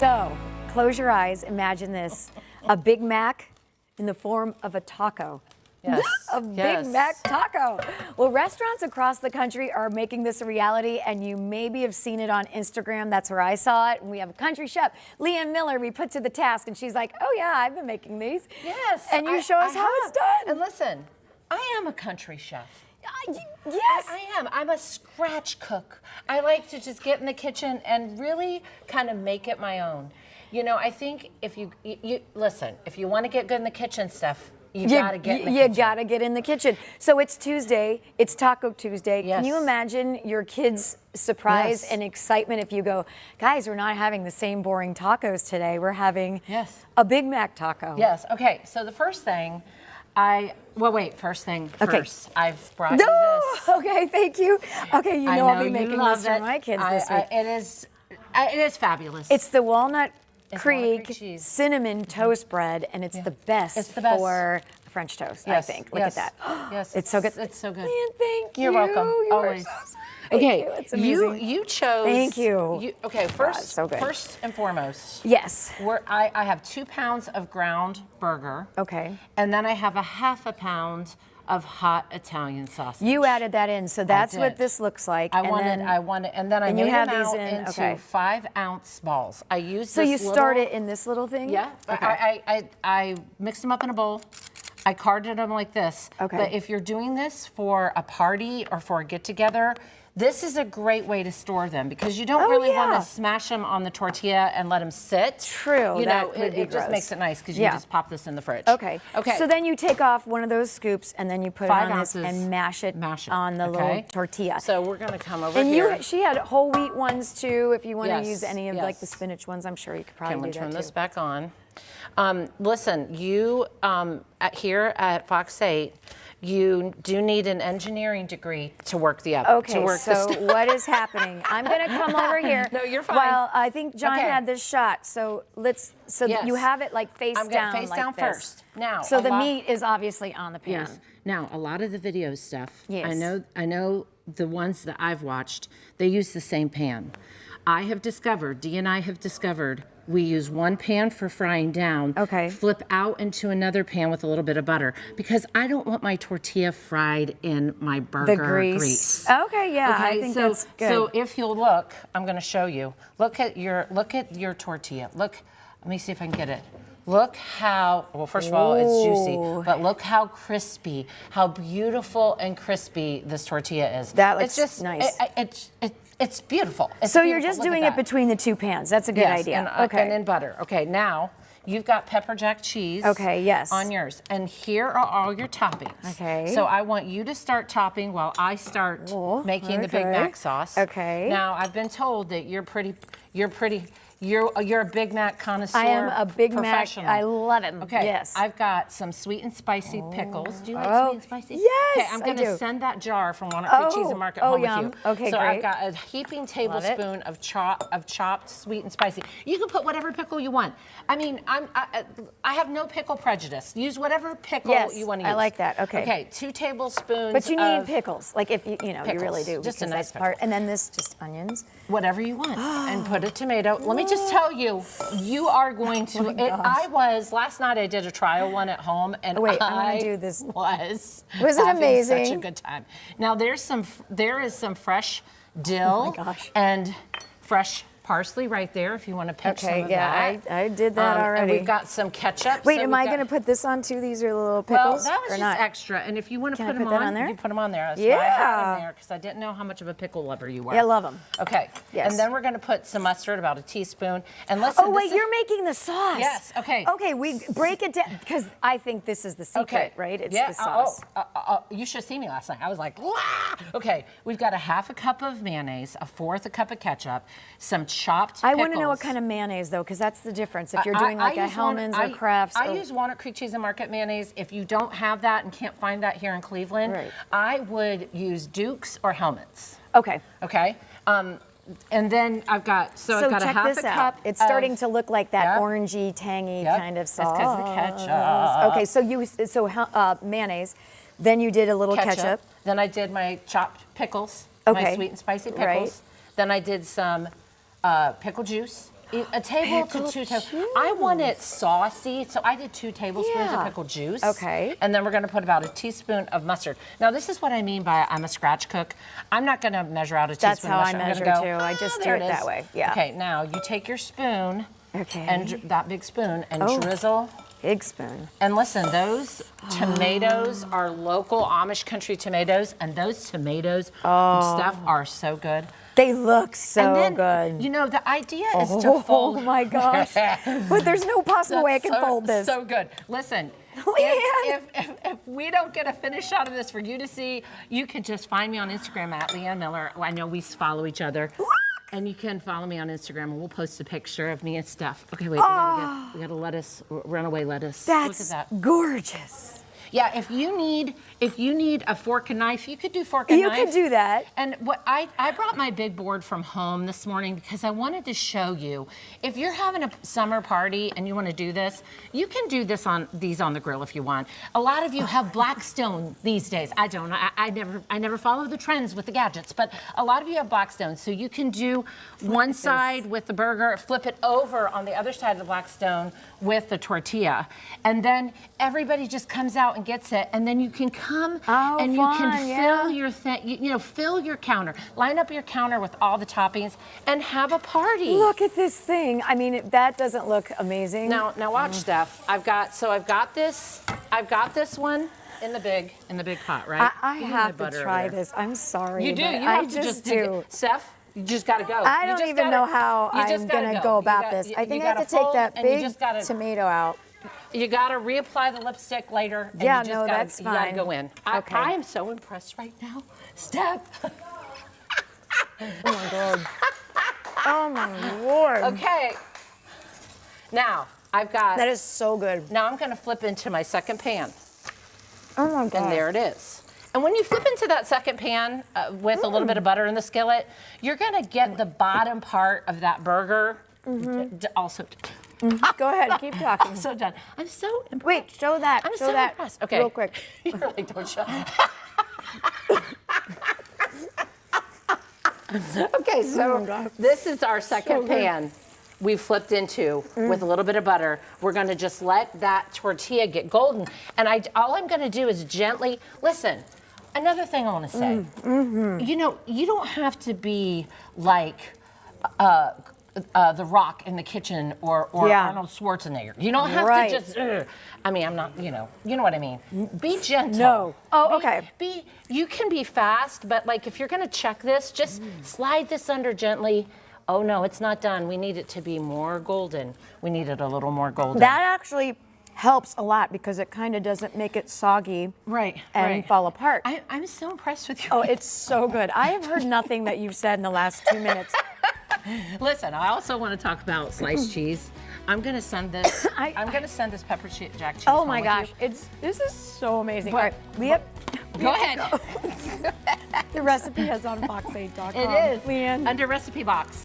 So, close your eyes, imagine this. A Big Mac in the form of a taco. Yes. A Big Mac taco. Well, restaurants across the country are making this a reality, and you maybe have seen it on Instagram. That's where I saw it. And we have a country chef, Leanne Miller, we put to the task, and she's like, oh yeah, I've been making these. Yes. And you show us how it's done. And listen, I am a country chef. Yes. I am. I'm a scratch cook. I like to just get in the kitchen and really kind of make it my own. You know, I think if you listen, if you want to get good in the kitchen, Steph, you gotta get in the kitchen. You gotta get in the kitchen. So it's Tuesday, it's Taco Tuesday. Yes. Can you imagine your kids' surprise and excitement if you go, guys, we're not having the same boring tacos today. We're having a Big Mac taco. Yes, okay, so the first thing, first thing first. I've brought you this. Okay, thank you. Okay, you know I'll be making this for my kids this week. It is fabulous. It's the Walnut Creek cinnamon toast bread, and it's the best for French toast, I think. Look at that. Yes, it's so good. It's so good. Man, thank you. You're welcome. Always. Okay, it's amazing. You chose. Thank you. Okay, first and foremost. Yes. I have 2 pounds of ground burger. Okay. And then I have a half a pound of hot Italian sausage. You added that in, so that's what this looks like. I wanted, and then I made them out into 5-ounce balls. I use so you start it in this little thing? Yeah. Okay. I mixed them up in a bowl. I carded them like this. Okay. But if you're doing this for a party or for a get-together, this is a great way to store them because you don't really want to smash them on the tortilla and let them sit. True. You know, it just makes it nice because you just pop this in the fridge. Okay. Okay. So then you take off one of those scoops and then you put it on this and mash it on the little tortilla. So we're going to come over here. And she had whole wheat ones too. If you want to use any of like the spinach ones, I'm sure you could probably do that too. Turn this back on. Listen, you here at Fox 8. You do need an engineering degree to work the oven. Okay, so what is happening? I'm going to come over here. No, you're fine. Well, I think John had this shot, so you have it like face down face like down this. First. Now, so the meat is obviously on the pan. Yes. Now, a lot of the video stuff, I know the ones that I've watched, they use the same pan. Dee and I have discovered, we use one pan for frying down, flip out into another pan with a little bit of butter, because I don't want my tortilla fried in my burger grease. Okay, yeah, I think that's good. So if you'll look, I'm going to show you. Look at your tortilla. Look, let me see if I can get it. Look how, well, first of all, it's juicy, but look how crispy, how beautiful and crispy this tortilla is. That looks nice. It's beautiful. So you're just doing it between the two pans. That's a good idea. And in butter. Okay, now you've got pepper jack cheese. Okay, yes. On yours. And here are all your toppings. Okay. So I want you to start topping while I start making the Big Mac sauce. Okay. Now I've been told that you're a Big Mac connoisseur. I am a Big Mac. I love them. Okay. Yes. I've got some sweet and spicy pickles. Do you like sweet and spicy? Yes. Okay, I'm going to send that jar from Walnut Creek Cheese and Market home with you. Okay, so great. I've got a heaping tablespoon of chopped sweet and spicy. You can put whatever pickle you want. I mean, I have no pickle prejudice. Use whatever pickle you want to use. I like that. Okay. Okay. 2 tablespoons. But you need pickles. Like if you you really do. Just a nice part. And then this just onions. Whatever you want. And put a tomato. Let me just tell you, you are going to. Last night I did a trial one at home, and I want to do this. Was it amazing? Such a good time. Now there is some fresh dill and fresh parsley right there if you want to pinch some of that. I did that already. And we've got some ketchup. Wait, am I going to put this on too? These are little pickles? Well, that was just extra. And if you want to put them on there? You put them on there. That's why I had them there, because I didn't know how much of a pickle lover you were. Yeah, I love them. Okay. Yes. And then we're going to put some mustard, about a teaspoon. And listen. Oh, wait, you're making the sauce. Yes. Okay. Okay, we break it down, because I think this is the secret, right? It's the sauce. You should have seen me last night. I was like, wah! Okay, we've got a half a cup of mayonnaise, a fourth a cup of ketchup, some chopped pickles. I want to know what kind of mayonnaise, though, because that's the difference. If you're doing like a Hellmann's or Kraft's. I use Walnut Creek Cheese and Market mayonnaise. If you don't have that and can't find that here in Cleveland, I would use Duke's or Hellmann's. Okay. Okay. And then I've got, I've got a half a cup. It's starting to look like that orangey, tangy kind of sauce. That's because of the ketchup. Okay, so mayonnaise. Then you did a little ketchup. Then I did my chopped pickles, my sweet and spicy pickles. Then I did some pickle juice. A table to 2 tablespoons. I want it saucy, so I did 2 tablespoons of pickle juice. Okay. And then we're gonna put about a teaspoon of mustard. Now this is what I mean by I'm a scratch cook. I'm not gonna measure out a teaspoon That's how of I mustard. measure too. I just do there it that is. way. Yeah. Okay, now you take your spoon. Okay. And that big spoon and drizzle. Big spoon. And listen, those tomatoes are local Amish country tomatoes, and those tomatoes and stuff are so good. They look so and then, good. You know, the idea is to fold. Oh my gosh. But there's no possible way I can fold this. So good. Listen, if we don't get a finished shot of this for you to see, you can just find me on Instagram at Leanne Miller. I know we follow each other. And you can follow me on Instagram, and we'll post a picture of me and Steph. Okay, wait, we got a lettuce, runaway lettuce. That's Look at that. gorgeous. Yeah, if you need a fork and knife, you could do fork and knife. You could do that. And what I brought my big board from home this morning because I wanted to show you, if you're having a summer party and you want to do this, you can do this on the grill if you want. A lot of you have Blackstone these days. I don't. I never follow the trends with the gadgets, but a lot of you have Blackstone, so you can do one side with the burger, flip it over on the other side of the Blackstone with the tortilla, and then everybody just comes out and gets it, and then you can come and you can fill your fill your counter, line up your counter with all the toppings, and have a party. Look at this thing. I mean, that doesn't look amazing. Now watch, Steph. I've got this one in the big pot, right? I have to try this. I'm sorry. You do. But You have I to just dig do. it. Steph, you just got to go. I don't even know how I'm going to go about this. I think I have to take that big tomato out. You got to reapply the lipstick later. And Yeah, you just no, gotta, that's you got to fine. go in. Okay. I am so impressed right now. Steph. Oh my God. Oh my Lord. Okay. Now, I've got... That is so good. Now I'm going to flip into my second pan. Oh my God. And there it is. And when you flip into that second pan with a little bit of butter in the skillet, you're going to get the bottom part of that burger also. Go ahead, keep talking. I'm so done. I'm so impressed. Wait, show that. I'm show so that impressed. Okay. real quick. You're like, don't show. Okay, so this is our second pan we flipped into with a little bit of butter. We're gonna just let that tortilla get golden. And all I'm gonna do is gently, listen, another thing I wanna say, you know, you don't have to be like The Rock in the kitchen or Arnold Schwarzenegger. You don't have to just, I mean, I'm not, you know what I mean. Be gentle. No. Oh, okay. You can be fast, but like if you're gonna check this, just slide this under gently. Oh no, it's not done. We need it to be more golden. We need it a little more golden. That actually helps a lot because it kind of doesn't make it soggy and fall apart. I'm so impressed with you. Oh, it's so good. I have heard nothing that you've said in the last 2 minutes. Listen, I also want to talk about sliced cheese. I'm gonna send this. I'm gonna send this pepper jack cheese. Oh my gosh, this is so amazing. All right, go ahead. The recipe is on fox8.com. It is Leanne. under recipe box.